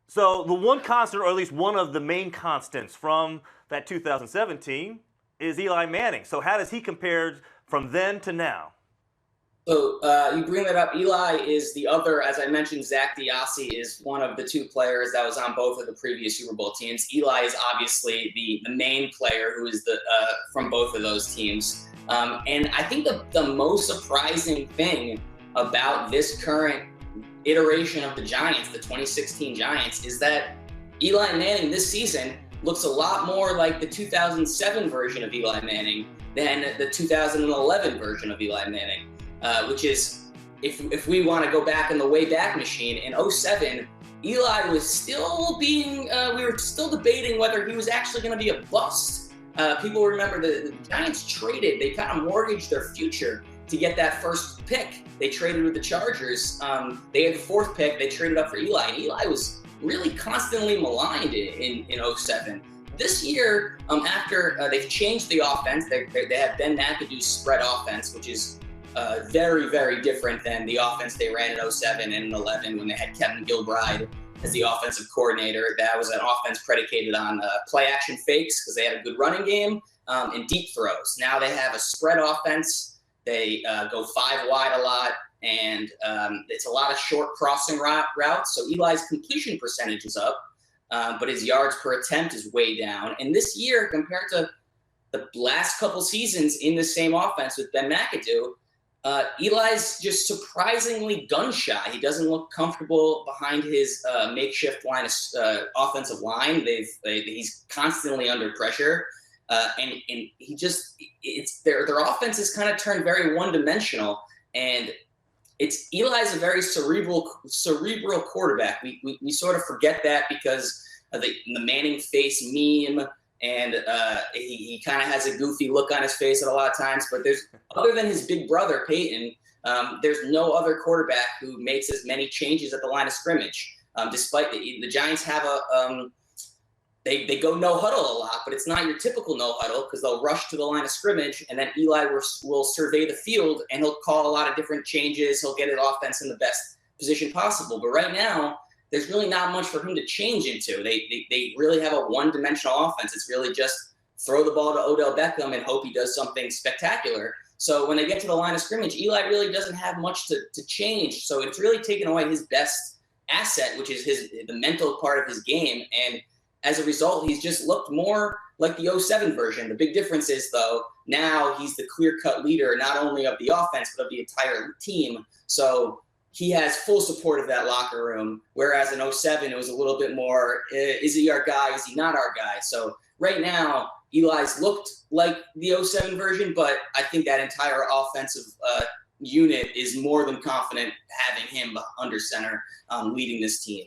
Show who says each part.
Speaker 1: So the one constant, or at least one of the main constants from that 2017, is Eli Manning. So how does he compare from then to now?
Speaker 2: So you bring that up. Eli is the other, as I mentioned, Zach DiOssi is one of the two players that was on both of the previous Super Bowl teams. Eli is obviously the main player who is the from both of those teams. And I think the most surprising thing about this current iteration of the Giants, the 2016 Giants, is that Eli Manning this season looks a lot more like the 2007 version of Eli Manning than the 2011 version of Eli Manning. Which is, if we want to go back in the Wayback Machine, in 2007, Eli was still being, we were still debating whether he was actually going to be a bust. People remember the Giants traded, they kind of mortgaged their future to get that first pick. They traded with the Chargers. They had the fourth pick, they traded up for Eli, and Eli was really constantly maligned in 2007. This year, after they've changed the offense, they have Ben McAdoo's spread offense, which is very, very different than the offense they ran in 2007 and 2011 when they had Kevin Gilbride as the offensive coordinator. That was an offense predicated on play action fakes because they had a good running game and deep throws. Now they have a spread offense. They go five wide a lot, and it's a lot of short crossing routes. So Eli's completion percentage is up, but his yards per attempt is way down. And this year, compared to the last couple seasons in the same offense with Ben McAdoo, Eli's just surprisingly gun shy. He doesn't look comfortable behind his makeshift line of offensive line. He's constantly under pressure, and he just their offense has kind of turned very one dimensional. And Eli's a very cerebral quarterback. We sort of forget that because of the Manning face meme. And he kind of has a goofy look on his face at a lot of times. But other than his big brother, Peyton, there's no other quarterback who makes as many changes at the line of scrimmage. Despite the Giants have they go no huddle a lot, but it's not your typical no huddle because they'll rush to the line of scrimmage, and then Eli will survey the field, and he'll call a lot of different changes. He'll get his offense in the best position possible. But right now, there's really not much for him to change into. They really have a one-dimensional offense. It's really just throw the ball to Odell Beckham and hope he does something spectacular. So when they get to the line of scrimmage, Eli really doesn't have much to change. So it's really taken away his best asset, which is the mental part of his game. And as a result, he's just looked more like the 2007 version. The big difference is, though, now he's the clear-cut leader, not only of the offense, but of the entire team. So he has full support of that locker room, whereas in 2007, it was a little bit more, is he our guy, is he not our guy? So right now, Eli's looked like the 2007 version, but I think that entire offensive unit is more than confident having him under center leading this team.